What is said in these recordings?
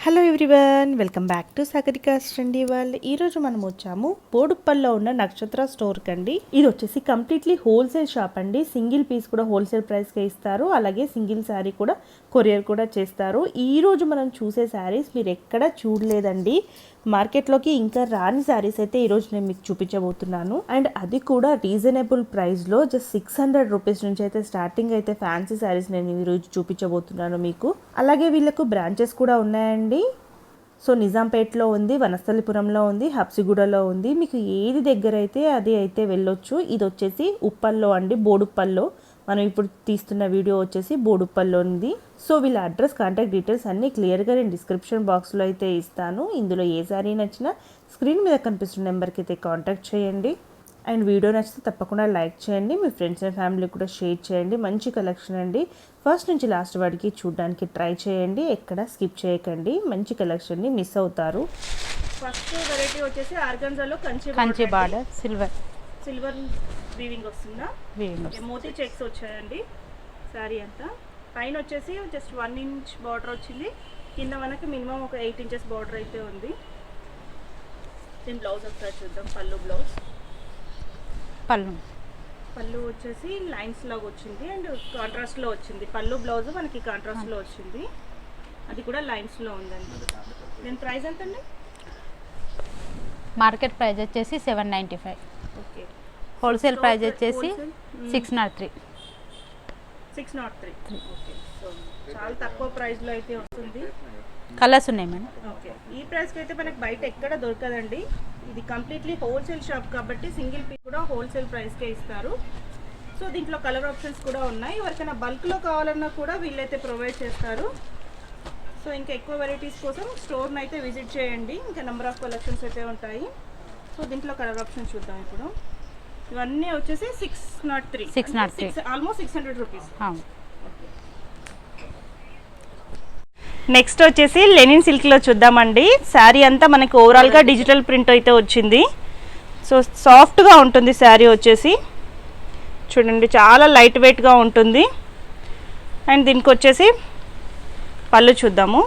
Hello everyone, welcome back to Sagarika's అండి. ఈరోజు మనం వచ్చాము బోడుప్పల్లో ఉన్న నక్షత్ర స్టోర్కి అండి. ఇది వచ్చేసి కంప్లీట్లీ హోల్సేల్ షాప్ అండి. సింగిల్ పీస్ కూడా హోల్సేల్ ప్రైస్కే ఇస్తారు, అలాగే సింగిల్ శారీ కూడా కొరియర్ కూడా చేస్తారు. ఈరోజు మనం చూసే శారీస్ మీరు ఎక్కడ చూడలేదండి. మార్కెట్లోకి ఇంకా రాని శారీస్ అయితే ఈరోజు నేను మీకు చూపించబోతున్నాను. అండ్ అది కూడా రీజనబుల్ ప్రైస్లో జస్ట్ 600 రూపీస్ నుంచి అయితే స్టార్టింగ్ అయితే ఫ్యాన్సీ శారీస్ నేను ఈరోజు చూపించబోతున్నాను మీకు. అలాగే వీళ్ళకు బ్రాంచెస్ కూడా ఉన్నాయండి. సో నిజాంపేట్లో ఉంది, వనస్థలిపురంలో ఉంది, హబ్సిగూడలో ఉంది. మీకు ఏది దగ్గర అయితే అది అయితే వెళ్ళొచ్చు. ఇది వచ్చేసి ఉప్పల్లో అండి, బోడుప్పల్లో. మనం ఇప్పుడు తీస్తున్న వీడియో వచ్చేసి బోడుప్పల్లో ఉంది. సో వీళ్ళ అడ్రస్, కాంటాక్ట్ డీటెయిల్స్ అన్నీ క్లియర్గా నేను డిస్క్రిప్షన్ బాక్స్లో అయితే ఇస్తాను. ఇందులో ఏ సారీ నచ్చినా స్క్రీన్ మీద కనిపిస్తున్న నెంబర్కి అయితే కాంటాక్ట్ చేయండి. అండ్ వీడియో నచ్చితే తప్పకుండా లైక్ చేయండి, మీ ఫ్రెండ్స్ అండ్ ఫ్యామిలీ కూడా షేర్ చేయండి. మంచి కలెక్షన్ అండి. ఫస్ట్ నుంచి లాస్ట్ వాడికి చూడడానికి ట్రై చేయండి, ఎక్కడ స్కిప్ చేయకండి. మంచి కలెక్షన్ని మిస్ అవుతారు. ఫస్ట్ వెరైటీ వచ్చేసి ఆర్గంజాలో కంచి బార్డర్ సిల్వర్ వీవింగ్ వస్తుందా, మోతీ చెక్స్ వచ్చాయండి. శారీ అంతా పైన వచ్చేసి జస్ట్ 1 ఇంచ్ బార్డర్ వచ్చింది. కింద మనకి మినిమం ఒక 8 ఇంచెస్ బార్డర్ అయితే ఉంది. దీని బ్లౌజ్ ఒకసారి చూద్దాం. పళ్ళు వచ్చేసి లైన్స్ లాగా వచ్చింది అండ్ కాంట్రాస్ట్లో వచ్చింది. పళ్ళు బ్లౌజ్ మనకి కాంట్రాస్ట్లో వచ్చింది, అది కూడా లైన్స్లో ఉందండి. దీని ప్రైస్ ఎంత అండి? మార్కెట్ ప్రైస్ వచ్చేసి 795. ఓకే. హోల్సేల్ ప్రైస్ వచ్చేసి 603. ఓకే. సో చాలా తక్కువ ప్రైస్లో అయితే వస్తుంది. కలర్స్ ఉన్నాయి మేడం. ఓకే. ఈ ప్రైస్కి అయితే మనకి బయట ఎక్కడ దొరకదండి. ఇది కంప్లీట్లీ హోల్సేల్ షాప్ కాబట్టి సింగిల్ పీస్ కూడా హోల్సేల్ ప్రైస్కే ఇస్తారు. సో దీంట్లో కలర్ ఆప్షన్స్ కూడా ఉన్నాయి. ఎవరికైనా బల్క్లో కావాలన్నా కూడా వీళ్ళైతే ప్రొవైడ్ చేస్తారు. సో ఇంకా ఎక్కువ వెరైటీస్ కోసం స్టోర్ని అయితే విజిట్ చేయండి. ఇంకా నెంబర్ ఆఫ్ కలెక్షన్స్ అయితే ఉంటాయి. సో దీంట్లో కలర్ ఆప్షన్స్ చూద్దాం ఇప్పుడు. ఇవన్నీ వచ్చేసి 603, ఆల్మోస్ట్ 600 రూపీస్. నెక్స్ట్ వచ్చేసి లెనిన్ సిల్క్లో చూద్దామండి. శారీ అంతా మనకి ఓవరాల్గా డిజిటల్ ప్రింట్ అయితే వచ్చింది. సో సాఫ్ట్గా ఉంటుంది శారీ వచ్చేసి, చూడండి చాలా లైట్ వెయిట్గా ఉంటుంది. అండ్ దీనికి వచ్చేసి పళ్ళు చూద్దాము.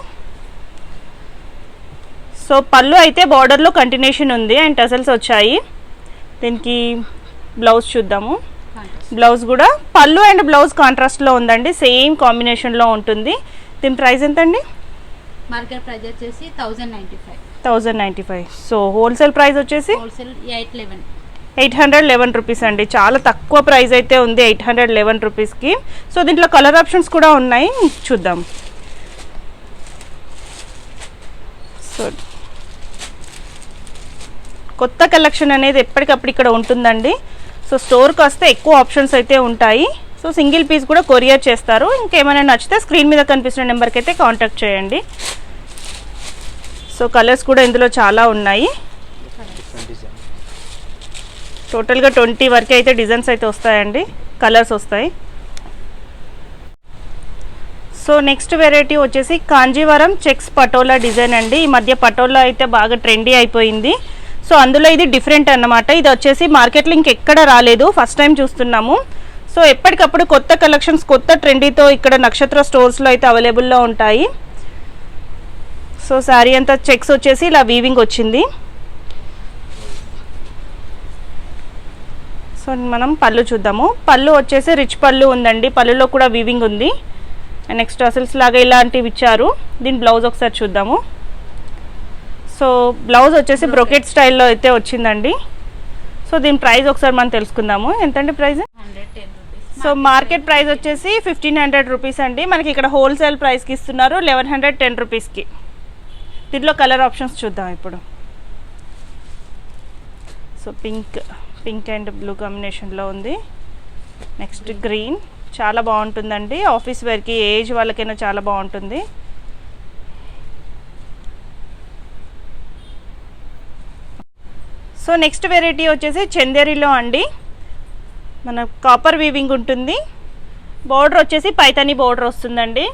సో పళ్ళు అయితే బార్డర్లో కంటిన్యూషన్ ఉంది అండ్ టసల్స్ వచ్చాయి. దీనికి బ్లౌజ్ చూద్దాము. బ్లౌజ్ కూడా పళ్ళు అండ్ బ్లౌజ్ కాంట్రాస్ట్లో ఉందండి, సేమ్ కాంబినేషన్లో ఉంటుంది. దీని ప్రైస్ ఎంత అండి? మార్కెట్ ప్రైస్ వచ్చేసి 1095. సో హోల్సేల్ ప్రైస్ వచ్చేసి 811 రూపీస్ అండి. చాలా తక్కువ ప్రైస్ అయితే ఉంది 811 రూపీస్కి. సో దీంట్లో కలర్ ఆప్షన్స్ కూడా ఉన్నాయి, చూద్దాం. సో కొత్త కలెక్షన్ అనేది ఎప్పటికప్పుడు ఇక్కడ ఉంటుందండి. సో స్టోర్కి వస్తే ఎక్కువ ఆప్షన్స్ అయితే ఉంటాయి. సో సింగిల్ పీస్ కూడా కొరియర్ చేస్తారు. ఇంకేమైనా నచ్చితే స్క్రీన్ మీద కనిపిస్తున్న నెంబర్కి అయితే కాంటాక్ట్ చేయండి. సో కలర్స్ కూడా ఇందులో చాలా ఉన్నాయి. టోటల్గా 20 వరకు అయితే డిజైన్స్ అయితే వస్తాయండి, కలర్స్ వస్తాయి. సో నెక్స్ట్ వెరైటీ వచ్చేసి కాంజీవరం చెక్స్ పటోలా డిజైన్ అండి. ఈ మధ్య పటోలా అయితే బాగా ట్రెండీ అయిపోయింది. సో అందులో ఇది డిఫరెంట్ అన్నమాట. ఇది వచ్చేసి మార్కెట్లో ఇంకెక్కడ రాలేదు, ఫస్ట్ టైం చూస్తున్నాము. సో ఎప్పటికప్పుడు కొత్త కలెక్షన్స్, కొత్త ట్రెండీతో ఇక్కడ నక్షత్ర స్టోర్స్లో అయితే అవైలబుల్లో ఉంటాయి. సో శారీ అంతా చెక్స్ వచ్చేసి ఇలా వీవింగ్ వచ్చింది. సో మనం పళ్ళు చూద్దాము. పళ్ళు వచ్చేసి రిచ్ పళ్ళు ఉందండి, పళ్ళులో కూడా వీవింగ్ ఉంది. అండ్ నెక్స్ట్ అసల్స్ లాగా ఇలాంటివి ఇచ్చారు. దీని బ్లౌజ్ ఒకసారి చూద్దాము. సో బ్లౌజ్ వచ్చేసి బ్రొకెట్ స్టైల్లో అయితే వచ్చిందండి. సో దీని ప్రైస్ ఒకసారి మనం తెలుసుకుందాము. ఎంతండి price? 110 rupees. So market price వచ్చేసి 1500 రూపీస్ అండి. మనకి ఇక్కడ హోల్సేల్ ప్రైస్కి ఇస్తున్నారు 1110 రూపీస్కి. దీంట్లో కలర్ ఆప్షన్స్ చూద్దాం ఇప్పుడు. సో పింక్ అండ్ బ్లూ కాంబినేషన్లో ఉంది. నెక్స్ట్ గ్రీన్, చాలా బాగుంటుందండి. ఆఫీస్ వేర్కి, ఏజ్ వాళ్ళకైనా చాలా బాగుంటుంది. సో నెక్స్ట్ వెరైటీ వచ్చేసి చందేరిలో అండి. మన కాపర్ వీవింగ్ ఉంటుంది. బోర్డర్ వచ్చేసి పైతాని బోర్డర్ వస్తుందండి.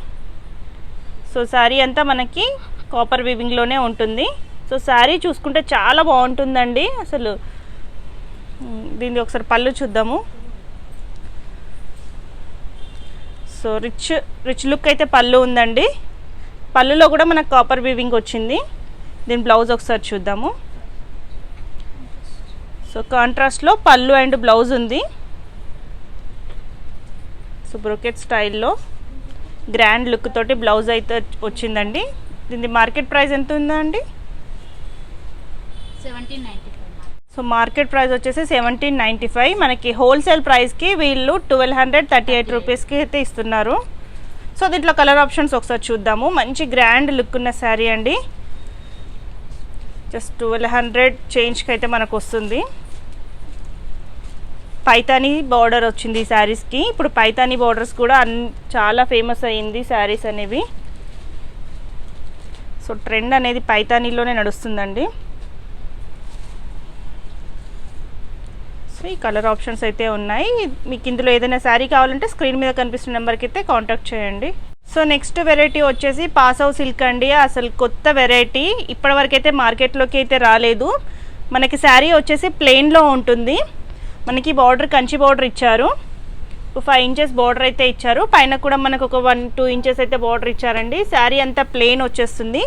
సో శారీ అంతా మనకి కాపర్ వీవింగ్లోనే ఉంటుంది. సో శారీ చూసుకుంటే చాలా బాగుంటుందండి అసలు. దీన్ని ఒకసారి పళ్ళు చూద్దాము. సో రిచ్ లుక్ అయితే పళ్ళు ఉందండి. పళ్ళులో కూడా మనకు కాపర్ వీవింగ్ వచ్చింది. దీని బ్లౌజ్ ఒకసారి చూద్దాము. సో కాంట్రాస్ట్లో పళ్ళు అండ్ బ్లౌజ్ ఉంది. సో బ్రోకెట్ స్టైల్లో గ్రాండ్ లుక్ తోటి బ్లౌజ్ అయితే వచ్చిందండి. దీని మార్కెట్ ప్రైస్ ఎంత ఉందండి? 1795. సో మార్కెట్ ప్రైస్ వచ్చేసి 1795. మనకి హోల్సేల్ ప్రైస్కి వీళ్ళు 1238 రూపీస్కి అయితే ఇస్తున్నారు. సో దీంట్లో కలర్ ఆప్షన్స్ ఒకసారి చూద్దాము. మంచి గ్రాండ్ లుక్ ఉన్న శారీ అండి. జస్ట్ 1200 చేంజ్కి అయితే మనకు వస్తుంది. పైతానీ బార్డర్ వచ్చింది ఈ శారీస్కి. ఇప్పుడు పైతానీ బార్డర్స్ కూడా చాలా ఫేమస్ అయ్యింది శారీస్ అనేవి. సో ట్రెండ్ అనేది పైతానీలోనే నడుస్తుందండి. సో ఈ కలర్ ఆప్షన్స్ అయితే ఉన్నాయి. మీకు ఇందులో ఏదైనా శారీ కావాలంటే స్క్రీన్ మీద కనిపిస్తున్న నెంబర్కి అయితే కాంటాక్ట్ చేయండి. సో నెక్స్ట్ వెరైటీ వచ్చేసి పాసవ్ సిల్క్ అండి. అసలు కొత్త వెరైటీ, ఇప్పటివరకు అయితే మార్కెట్లోకి అయితే రాలేదు. మనకి శారీ వచ్చేసి ప్లెయిన్లో ఉంటుంది. మనకి బార్డర్ కంచి బార్డర్ ఇచ్చారు. 5 ఇంచెస్ బార్డర్ అయితే ఇచ్చారు. పైన కూడా మనకు ఒక 1-2 ఇంచెస్ అయితే బార్డర్ ఇచ్చారండి. శారీ అంతా ప్లెయిన్ వచ్చేస్తుంది.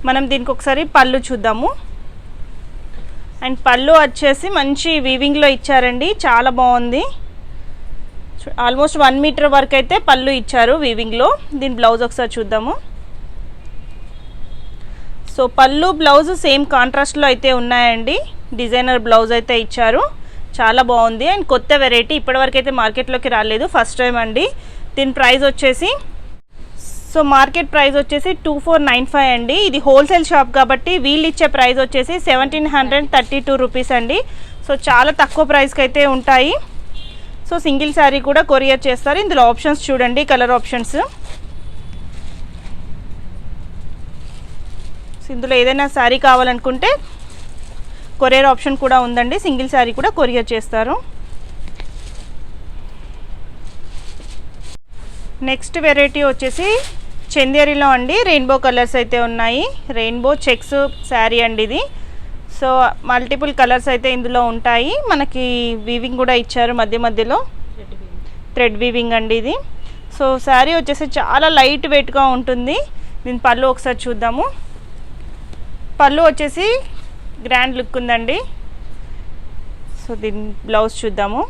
మనం దీనికి ఒకసారి పళ్ళు చూద్దాము. అండ్ పళ్ళు వచ్చేసి మంచి వీవింగ్లో ఇచ్చారండి, చాలా బాగుంది. ఆల్మోస్ట్ 1 మీటర్ వరకు అయితే పళ్ళు ఇచ్చారు వీవింగ్లో. దీని బ్లౌజ్ ఒకసారి చూద్దాము. సో పళ్ళు బ్లౌజ్ సేమ్ కాంట్రాస్ట్లో అయితే ఉన్నాయండి. డిజైనర్ బ్లౌజ్ అయితే ఇచ్చారు, చాలా బాగుంది. అండ్ కొత్త వెరైటీ, ఇప్పటివరకు అయితే మార్కెట్లోకి రాలేదు, ఫస్ట్ టైం అండి. దీని ప్రైస్ వచ్చేసి సో మార్కెట్ ప్రైస్ వచ్చేసి 2495 అండి. ఇది హోల్సేల్ షాప్ కాబట్టి వీళ్ళు ఇచ్చే ప్రైస్ వచ్చేసి 1732 రూపీస్ అండి. సో చాలా తక్కువ ప్రైస్కి అయితే ఉంటాయి. సో సింగిల్ శారీ కూడా కొరియర్ చేస్తారు. ఇందులో ఆప్షన్స్ చూడండి, కలర్ ఆప్షన్స్. సో ఇందులో ఏదైనా శారీ కావాలనుకుంటే కొరియర్ ఆప్షన్ కూడా ఉందండి. సింగిల్ శారీ కూడా కొరియర్ చేస్తారు. నెక్స్ట్ వెరైటీ వచ్చేసి చందేరిలో అండి. రెయిన్బో కలర్స్ అయితే ఉన్నాయి. రెయిన్బో చెక్స్ శారీ అండి ఇది. సో మల్టిపుల్ కలర్స్ అయితే ఇందులో ఉంటాయి. మనకి వీవింగ్ కూడా ఇచ్చారు మధ్య మధ్యలో, థ్రెడ్ వీవింగ్ అండి ఇది. సో శారీ వచ్చేసి చాలా లైట్ వెయిట్గా ఉంటుంది. దీని పళ్ళు ఒకసారి చూద్దాము. పళ్ళు వచ్చేసి గ్రాండ్ లుక్ ఉందండి. సో దీని బ్లౌజ్ చూద్దాము.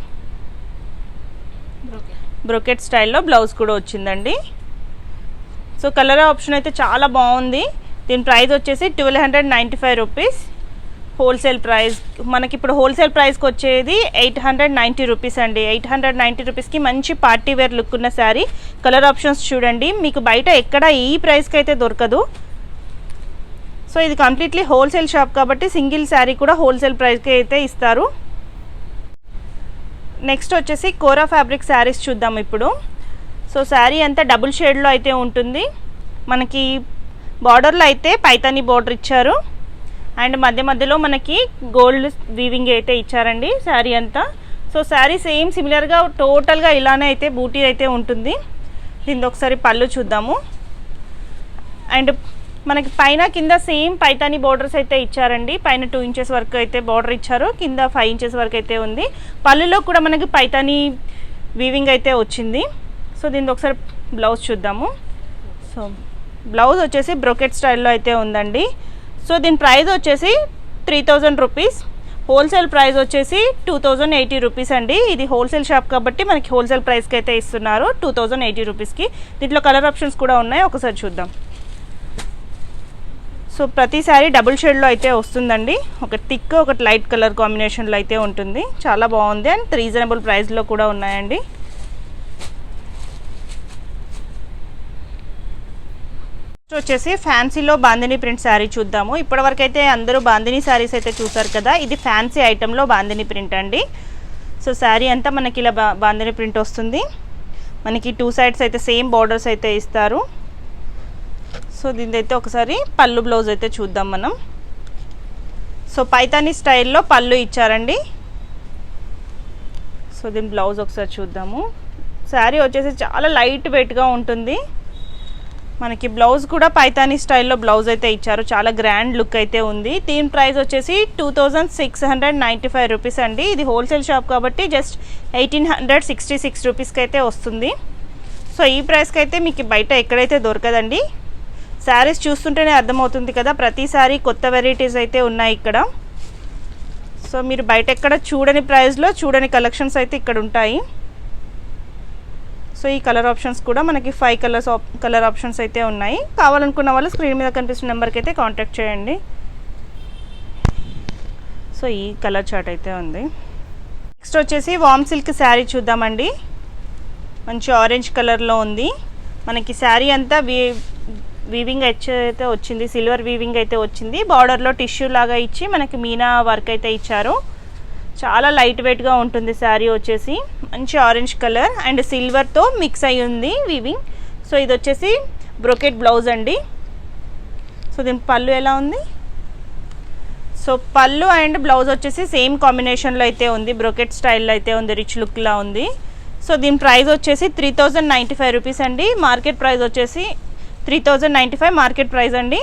బ్రోకెట్ స్టైల్లో బ్లౌజ్ కూడా వచ్చిందండి. సో కలర్ ఆప్షన్ అయితే చాలా బాగుంది. దీని ప్రైస్ వచ్చేసి 1295 రూపీస్ హోల్సేల్ ప్రైస్. మనకి ఇప్పుడు హోల్సేల్ ప్రైస్కి వచ్చేది 890 రూపీస్ అండి. 890 రూపీస్కి మంచి పార్టీ వేర్ లుక్ ఉన్న శారీ. కలర్ ఆప్షన్స్ చూడండి, మీకు బయట ఎక్కడ ఈ ప్రైస్కి అయితే దొరకదు. సో ఇది కంప్లీట్లీ హోల్సేల్ షాప్ కాబట్టి సింగిల్ శారీ కూడా హోల్సేల్ ప్రైస్కి అయితే ఇస్తారు. నెక్స్ట్ వచ్చేసి కోరా ఫ్యాబ్రిక్ శారీస్ చూద్దాం ఇప్పుడు. సో శారీ అంతా డబుల్ షేడ్లో అయితే ఉంటుంది. మనకి బార్డర్లో అయితే పైతానీ బార్డర్ ఇచ్చారు. అండ్ మధ్య మధ్యలో మనకి గోల్డ్ వీవింగ్ అయితే ఇచ్చారండి శారీ అంతా. సో శారీ సేమ్ సిమిలర్గా టోటల్గా ఇలానే అయితే బూటీ అయితే ఉంటుంది. దీని ఒకసారి పళ్ళు చూద్దాము. అండ్ మనకి పైన కింద సేమ్ పైతానీ బార్డర్స్ అయితే ఇచ్చారండి. పైన 2 ఇంచెస్ వరకు అయితే బార్డర్ ఇచ్చారు, కింద 5 ఇంచెస్ వరకు అయితే ఉంది. పళ్ళులో కూడా మనకి పైతానీ వీవింగ్ అయితే వచ్చింది. సో దీని ఒకసారి బ్లౌజ్ చూద్దాము. సో బ్లౌజ్ వచ్చేసి బ్రోకెట్ స్టైల్లో అయితే ఉందండి. సో దీని ప్రైస్ వచ్చేసి 3000 రూపీస్. హోల్సేల్ ప్రైస్ వచ్చేసి 2080 రూపీస్ అండి. ఇది హోల్సేల్ షాప్ కాబట్టి మనకి హోల్సేల్ ప్రైస్కి అయితే ఇస్తున్నారు 2080 రూపీస్కి. దీంట్లో కలర్ ఆప్షన్స్ కూడా ఉన్నాయి, ఒకసారి చూద్దాం. సో ప్రతి శారీ డబుల్ షేడ్లో అయితే వస్తుందండి. ఒకటి థిక్, ఒకటి లైట్ కలర్ కాంబినేషన్లో అయితే ఉంటుంది. చాలా బాగుంది అండ్ రీజనబుల్ ప్రైస్లో కూడా ఉన్నాయండి. వచ్చేసి ఫ్యాన్సీలో బాందిని ప్రింట్ శారీ చూద్దాము. ఇప్పటివరకు అయితే అందరూ బాందిని శారీస్ అయితే చూసారు కదా, ఇది ఫ్యాన్సీ ఐటెంలో బాందిని ప్రింట్ అండి. సో శారీ అంతా మనకి ఇలా బాందిని ప్రింట్ వస్తుంది. మనకి 2 సైడ్స్ అయితే సేమ్ బార్డర్స్ అయితే ఇస్తారు. సో దీనిదైతే ఒకసారి పళ్ళు బ్లౌజ్ అయితే చూద్దాం మనం. సో పైతానీ స్టైల్లో పళ్ళు ఇచ్చారండి. సో దీని బ్లౌజ్ ఒకసారి చూద్దాము. శారీ వచ్చేసి చాలా లైట్ వెయిట్గా ఉంటుంది. మనకి బ్లౌజ్ కూడా పైతానీ స్టైల్లో బ్లౌజ్ అయితే ఇచ్చారు, చాలా గ్రాండ్ లుక్ అయితే ఉంది. దీని ప్రైస్ వచ్చేసి 2695 రూపీస్ అండి. ఇది హోల్సేల్ షాప్ కాబట్టి జస్ట్ 1866 రూపీస్కి అయితే వస్తుంది. సో ఈ ప్రైస్కి అయితే మీకు బయట ఎక్కడైతే దొరకదండి. శారీస్ చూస్తుంటేనే అర్థమవుతుంది కదా, ప్రతిసారి కొత్త వెరైటీస్ అయితే ఉన్నాయి ఇక్కడ. సో మీరు బయట ఎక్కడ చూడని ప్రైస్లో చూడని కలెక్షన్స్ అయితే ఇక్కడ ఉంటాయి. సో ఈ కలర్ ఆప్షన్స్ కూడా మనకి 5 కలర్ ఆప్షన్స్ అయితే ఉన్నాయి. కావాలనుకున్న వాళ్ళు స్క్రీన్ మీద కనిపిస్తున్న నెంబర్కి అయితే కాంటాక్ట్ చేయండి. సో ఈ కలర్ చార్ట్ అయితే ఉంది. నెక్స్ట్ వచ్చేసి వామ్ సిల్క్ శారీ చూద్దామండి. మంచి ఆరెంజ్ కలర్లో ఉంది. మనకి శారీ అంతా వీవింగ్ అయితే వచ్చింది, సిల్వర్ వీవింగ్ అయితే వచ్చింది. బార్డర్లో టిష్యూ లాగా ఇచ్చి మనకి మీనా వర్క్ అయితే ఇచ్చారు. చాలా లైట్ వెయిట్గా ఉంటుంది శారీ వచ్చేసి. మంచి ఆరెంజ్ కలర్ అండ్ సిల్వర్తో మిక్స్ అయ్యి ఉంది వీవింగ్. సో ఇది వచ్చేసి బ్రోకెట్ బ్లౌజ్ అండి. సో దీని పళ్ళు ఎలా ఉంది? సో పళ్ళు అండ్ బ్లౌజ్ వచ్చేసి సేమ్ కాంబినేషన్లో అయితే ఉంది, బ్రోకెట్ స్టైల్లో అయితే ఉంది, రిచ్ లుక్లా ఉంది. సో దీని ప్రైస్ వచ్చేసి 3095 రూపీస్ అండి. మార్కెట్ ప్రైస్ వచ్చేసి 3095 మార్కెట్ ప్రైస్ అండి.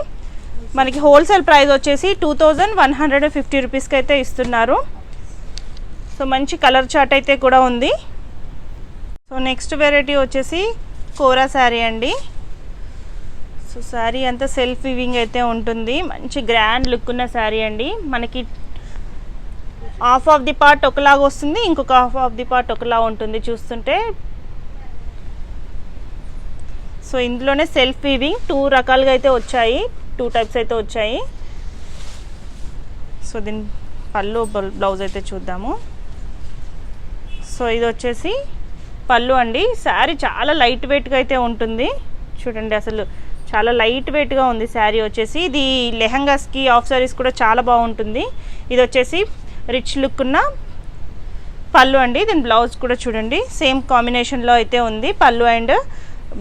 మనకి హోల్సేల్ ప్రైస్ వచ్చేసి 2150 రూపీస్కి అయితే ఇస్తున్నారు. సో మంచి కలర్ చార్ట్ అయితే కూడా ఉంది. సో నెక్స్ట్ వెరైటీ వచ్చేసి కోరా శారీ అండి. సో శారీ అంతా సెల్ఫ్ వీవింగ్ అయితే ఉంటుంది. మంచి గ్రాండ్ లుక్ ఉన్న శారీ అండి. మనకి హాఫ్ ఆఫ్ ది పార్ట్ ఒకలాగా వస్తుంది, ఇంకొక హాఫ్ ఆఫ్ ది పార్ట్ ఒకలా ఉంటుంది చూస్తుంటే. సో ఇందులోనే సెల్ఫ్ వీవింగ్ 2 రకాలుగా అయితే వచ్చాయి, 2 టైప్స్ అయితే వచ్చాయి. సో దీని పళ్ళు బ్లౌజ్ అయితే చూద్దాము. సో ఇది వచ్చేసి పళ్ళు అండి. శారీ చాలా లైట్ వెయిట్గా అయితే ఉంటుంది చూడండి, అసలు చాలా లైట్ వెయిట్గా ఉంది శారీ వచ్చేసి. ఇది లెహంగాస్కి, ఆఫ్ సారీస్ కూడా చాలా బాగుంటుంది. ఇది వచ్చేసి రిచ్ లుక్ ఉన్న పళ్ళు అండి. దీని బ్లౌజ్ కూడా చూడండి సేమ్ కాంబినేషన్లో అయితే ఉంది. పళ్ళు అండ్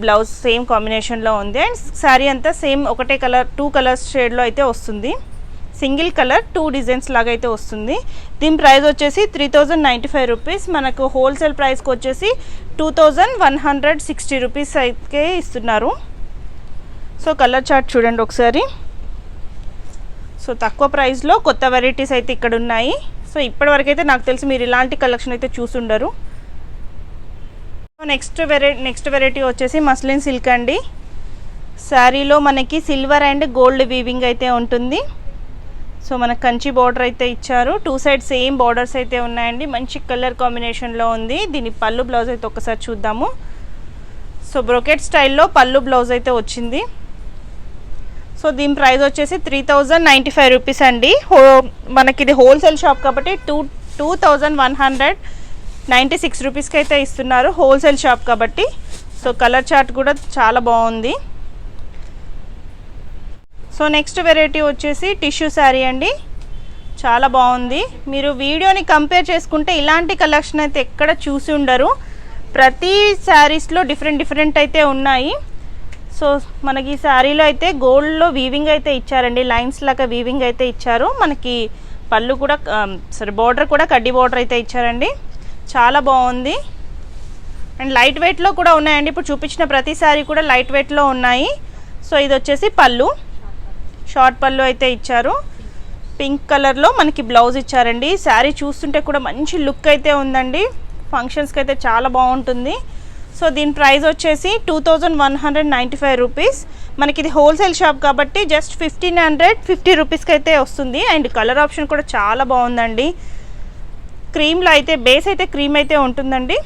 బ్లౌజ్ సేమ్ కాంబినేషన్లో ఉంది. అండ్ శారీ అంతా సేమ్ ఒకటే కలర్, 2 కలర్స్ షేడ్లో అయితే వస్తుంది. సింగిల్ కలర్ 2 డిజైన్స్ లాగా అయితే వస్తుంది. దీని ప్రైస్ వచ్చేసి 3095 రూపీస్. మనకు హోల్సేల్ ప్రైస్కి వచ్చేసి 2160 రూపీస్ అయితే ఇస్తున్నారు. సో కలర్ చార్ట్ చూడండి ఒకసారి. సో తక్కువ ప్రైస్లో కొత్త వెరైటీస్ అయితే ఇక్కడ ఉన్నాయి. సో ఇప్పటివరకు అయితే నాకు తెలిసి మీరు ఇలాంటి కలెక్షన్ అయితే చూసుండరు. నెక్స్ట్ వెరైటీ వచ్చేసి మస్లిన్ సిల్క్ అండి. శారీలో మనకి సిల్వర్ అండ్ గోల్డ్ వీవింగ్ అయితే ఉంటుంది. సో మనకు కంచి బార్డర్ అయితే ఇచ్చారు, 2 సైడ్ సేమ్ బార్డర్స్ అయితే ఉన్నాయండి. మంచి కలర్ కాంబినేషన్లో ఉంది. దీని పళ్ళు బ్లౌజ్ అయితే ఒకసారి చూద్దాము. సో బ్రోకెట్ స్టైల్లో పళ్ళు బ్లౌజ్ అయితే వచ్చింది. సో దీని ప్రైస్ వచ్చేసి 3095 రూపీస్ అండి. మనకి ఇది హోల్సేల్ షాప్ కాబట్టి 2196 రూపీస్కి అయితే ఇస్తున్నారు, హోల్సేల్ షాప్ కాబట్టి. సో కలర్ చార్ట్ కూడా చాలా బాగుంది. సో నెక్స్ట్ వెరైటీ వచ్చేసి టిష్యూ శారీ అండి. చాలా బాగుంది. మీరు వీడియోని కంపేర్ చేసుకుంటే ఇలాంటి కలెక్షన్ అయితే ఎక్కడ చూసి ఉండరు. ప్రతి శారీస్లో డిఫరెంట్ అయితే ఉన్నాయి. సో మనకి ఈ శారీలో అయితే గోల్డ్లో వీవింగ్ అయితే ఇచ్చారండి, లైన్స్ లాగా వీవింగ్ అయితే ఇచ్చారు. మనకి పళ్ళు కూడా బార్డర్ కూడా కడ్డీ బార్డర్ అయితే ఇచ్చారండి. చాలా బాగుంది. అండ్ లైట్ వెయిట్లో కూడా ఉన్నాయండి. ఇప్పుడు చూపించిన ప్రతి శారీ కూడా లైట్ వెయిట్లో ఉన్నాయి. సో ఇది వచ్చేసి పళ్ళు, షార్ట్ పళ్ళు అయితే ఇచ్చారు. పింక్ కలర్లో మనకి బ్లౌజ్ ఇచ్చారండి. శారీ చూస్తుంటే కూడా మంచి లుక్ అయితే ఉందండి, ఫంక్షన్స్కి అయితే చాలా బాగుంటుంది. సో దీని ప్రైస్ వచ్చేసి 2195 రూపీస్. మనకి ఇది హోల్సేల్ షాప్ కాబట్టి జస్ట్ 1550 రూపీస్కి అయితే వస్తుంది. అండ్ కలర్ ఆప్షన్ కూడా చాలా బాగుందండి. క్రీమ్లో అయితే బేస్ అయితే క్రీమ్ అయితే ఉంటుందండి.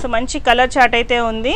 సో మంచి కలర్ చార్ట్ అయితే ఉంది.